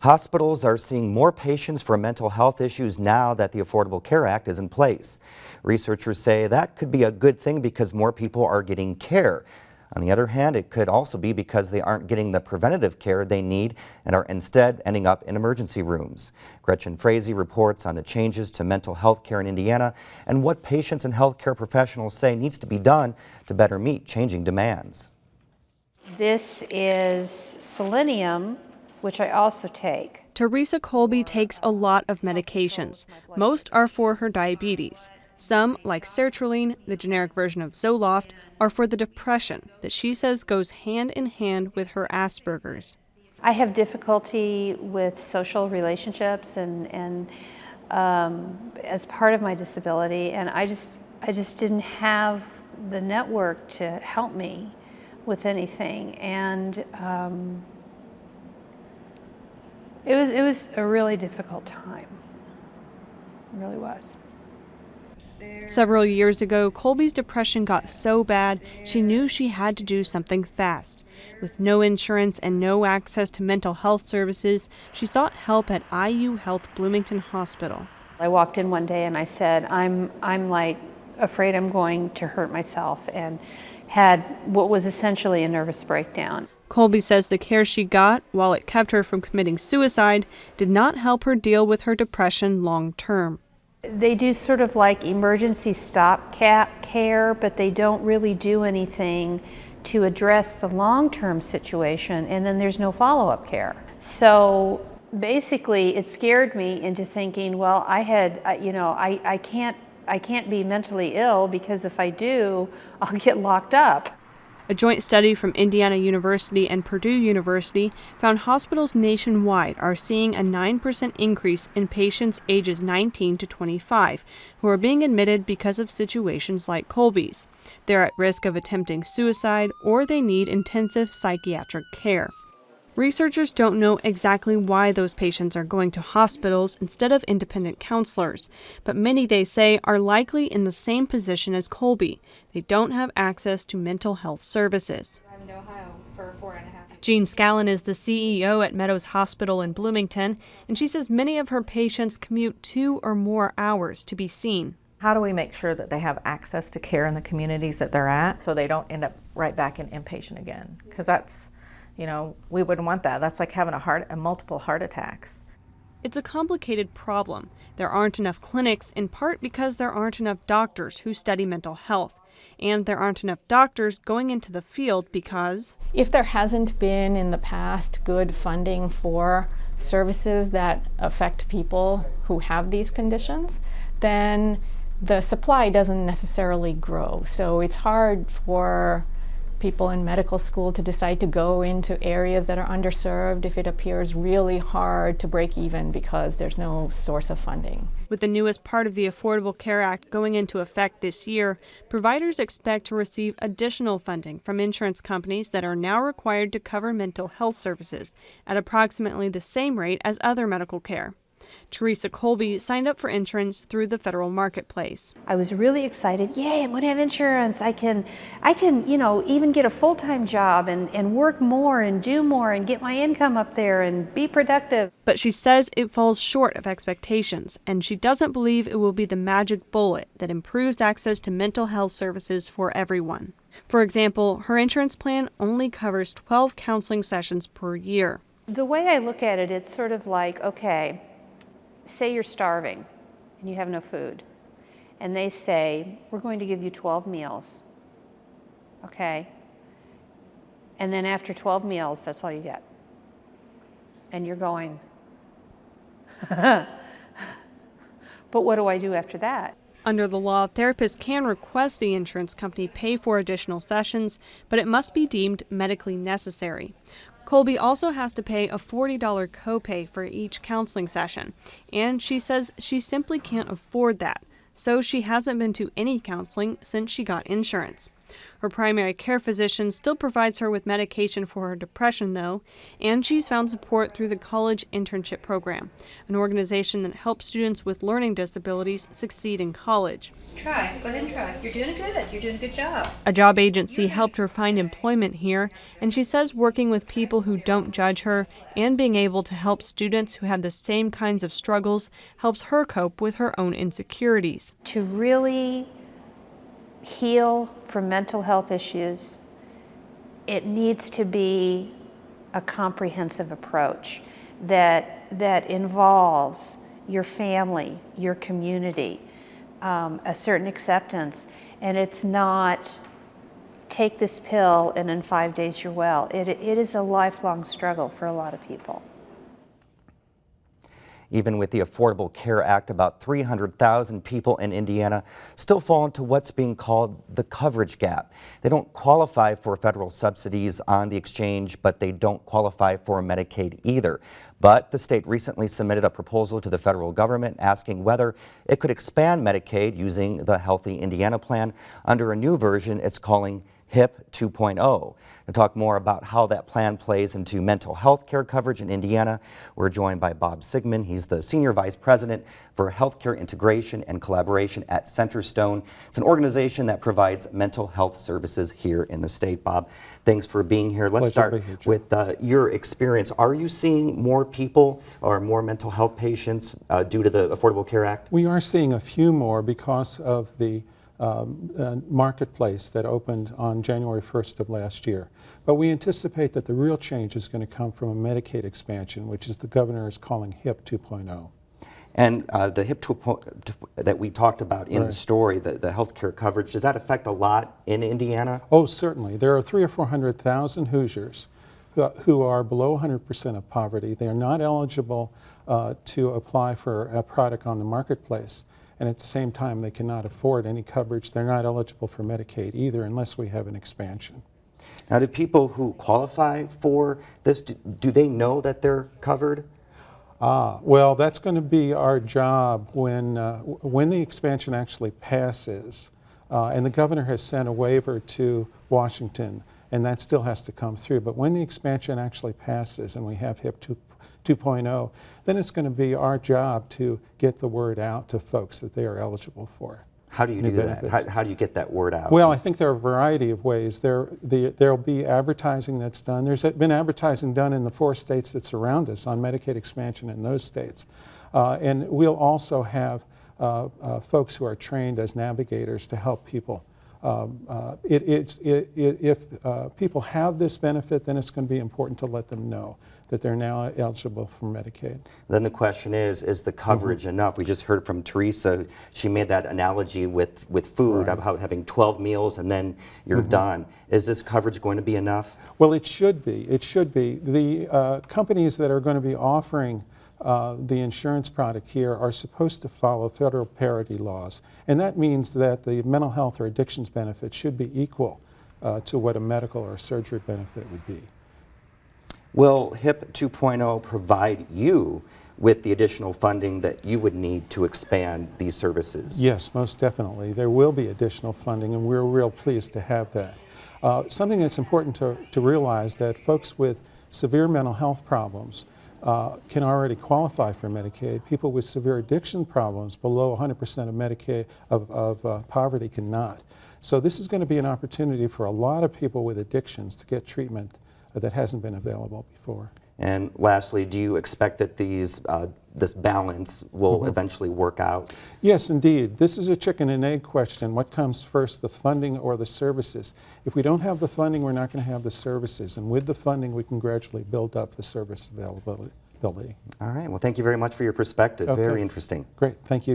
Hospitals are seeing more patients for mental health issues now that the Affordable Care Act is in place. Researchers say that could be a good thing because more people are getting care. On the other hand, it could also be because they aren't getting the preventative care they need and are instead ending up in emergency rooms. Gretchen Frazee reports on the changes to mental health care in Indiana and what patients and healthcare professionals say needs to be done to better meet changing demands. This is selenium, which I also take. Teresa Colby takes a lot of medications. Most are for her diabetes. Some, like sertraline, the generic version of Zoloft, are for the depression that she says goes hand in hand with her Asperger's. I have difficulty with social relationships and as part of my disability, and I just didn't have the network to help me with anything, and it was a really difficult time. It really was. Several years ago, Colby's depression got so bad she knew she had to do something fast. With no insurance and no access to mental health services, she sought help at IU Health Bloomington Hospital. I walked in one day and I said, I'm like afraid I'm going to hurt myself, and had what was essentially a nervous breakdown. Colby says the care she got, while it kept her from committing suicide, did not help her deal with her depression long term. They do sort of like emergency stopgap care, but they don't really do anything to address the long-term situation, and then there's no follow-up care. So basically it scared me into thinking, well, I can't be mentally ill, because if I do, I'll get locked up. A joint study from Indiana University and Purdue University found hospitals nationwide are seeing a 9% increase in patients ages 19 to 25 who are being admitted because of situations like Colby's. They're at risk of attempting suicide, or they need intensive psychiatric care. Researchers don't know exactly why those patients are going to hospitals instead of independent counselors, but many, they say, are likely in the same position as Colby. They don't have access to mental health services. Jeanne Scallon is the CEO at Meadows Hospital in Bloomington, and she says many of her patients commute 2 or more hours to be seen. How do we make sure that they have access to care in the communities that they're at so they don't end up right back in inpatient again? Because that's, we wouldn't want that. That's like having multiple heart attacks. It's a complicated problem. There aren't enough clinics, in part because there aren't enough doctors who study mental health. And there aren't enough doctors going into the field because if there hasn't been in the past good funding for services that affect people who have these conditions, then the supply doesn't necessarily grow. So it's hard for people in medical school to decide to go into areas that are underserved if it appears really hard to break even because there's no source of funding. With the newest part of the Affordable Care Act going into effect this year, providers expect to receive additional funding from insurance companies that are now required to cover mental health services at approximately the same rate as other medical care. Teresa Colby signed up for insurance through the federal marketplace. I was really excited. Yay, I'm going to have insurance. I can, even get a full-time job and work more and do more and get my income up there and be productive. But she says it falls short of expectations, and she doesn't believe it will be the magic bullet that improves access to mental health services for everyone. For example, her insurance plan only covers 12 counseling sessions per year. The way I look at it, it's sort of like, okay, say you're starving and you have no food, and they say, we're going to give you 12 meals, okay? And then after 12 meals, that's all you get. And you're going, but what do I do after that? Under the law, therapists can request the insurance company pay for additional sessions, but it must be deemed medically necessary. Colby also has to pay a $40 copay for each counseling session, and she says she simply can't afford that, so she hasn't been to any counseling since she got insurance. Her primary care physician still provides her with medication for her depression, though, and she's found support through the College Internship Program, an organization that helps students with learning disabilities succeed in college. Try. Go ahead and try. You're doing good. You're doing a good job. A job agency helped her find employment here, and she says working with people who don't judge her and being able to help students who have the same kinds of struggles helps her cope with her own insecurities. To really heal from mental health issues, it needs to be a comprehensive approach that involves your family, your community, a certain acceptance, and it's not take this pill and in 5 days you're well. It is a lifelong struggle for a lot of people. Even with the Affordable Care Act, about 300,000 people in Indiana still fall into what's being called the coverage gap. They don't qualify for federal subsidies on the exchange, but they don't qualify for Medicaid either. But the state recently submitted a proposal to the federal government asking whether it could expand Medicaid using the Healthy Indiana Plan under a new version it's calling HIP 2.0. To talk more about how that plan plays into mental health care coverage in Indiana, we're joined by Bob Siegmann. He's the Senior Vice President for Healthcare Integration and Collaboration at Centerstone. It's an organization that provides mental health services here in the state. Bob, thanks for being here. Let's start with your experience. Are you seeing more people or more mental health patients due to the Affordable Care Act? We are seeing a few more because of the marketplace that opened on January 1st of last year. But we anticipate that the real change is going to come from a Medicaid expansion, which is the governor is calling HIP 2.0. And the HIP 2.0 that we talked about in the story, the health care coverage, does that affect a lot in Indiana? Oh, certainly. There are 300,000 or 400,000 Hoosiers who are below 100% of poverty. They are not eligible to apply for a product on the marketplace. And at the same time, they cannot afford any coverage. They're not eligible for Medicaid either unless we have an expansion. Now, do people who qualify for this, do they know that they're covered? Well, that's going to be our job when the expansion actually passes. And the governor has sent a waiver to Washington, and that still has to come through. But when the expansion actually passes and we have HIP 2.0, then it's going to be our job to get the word out to folks that they are eligible for. How do you do that? How do you get that word out? Well, I think there are a variety of ways. There'll be advertising that's done. There's been advertising done in the 4 states that surround us on Medicaid expansion in those states. And we'll also have folks who are trained as navigators to help people. If people have this benefit, then it's going to be important to let them know that they're now eligible for Medicaid. Then the question is the coverage enough? We just heard from Teresa. She made that analogy with food, about having 12 meals and then you're done. Is this coverage going to be enough? Well, it should be. It should be. The companies that are going to be offering the insurance product here are supposed to follow federal parity laws. And that means that the mental health or addictions benefit should be equal to what a medical or surgery benefit would be. Will HIP 2.0 provide you with the additional funding that you would need to expand these services? Yes, most definitely. There will be additional funding, and we're real pleased to have that. Something that's important to realize that folks with severe mental health problems can already qualify for Medicaid. People with severe addiction problems below 100% of Medicaid of poverty cannot. So this is going to be an opportunity for a lot of people with addictions to get treatment that hasn't been available before. And lastly, do you expect that this balance will eventually work out? Yes, indeed. This is a chicken and egg question. What comes first, the funding or the services? If we don't have the funding, we're not going to have the services. And with the funding, we can gradually build up the service availability. All right. Well, thank you very much for your perspective. Okay. Very interesting. Great. Thank you.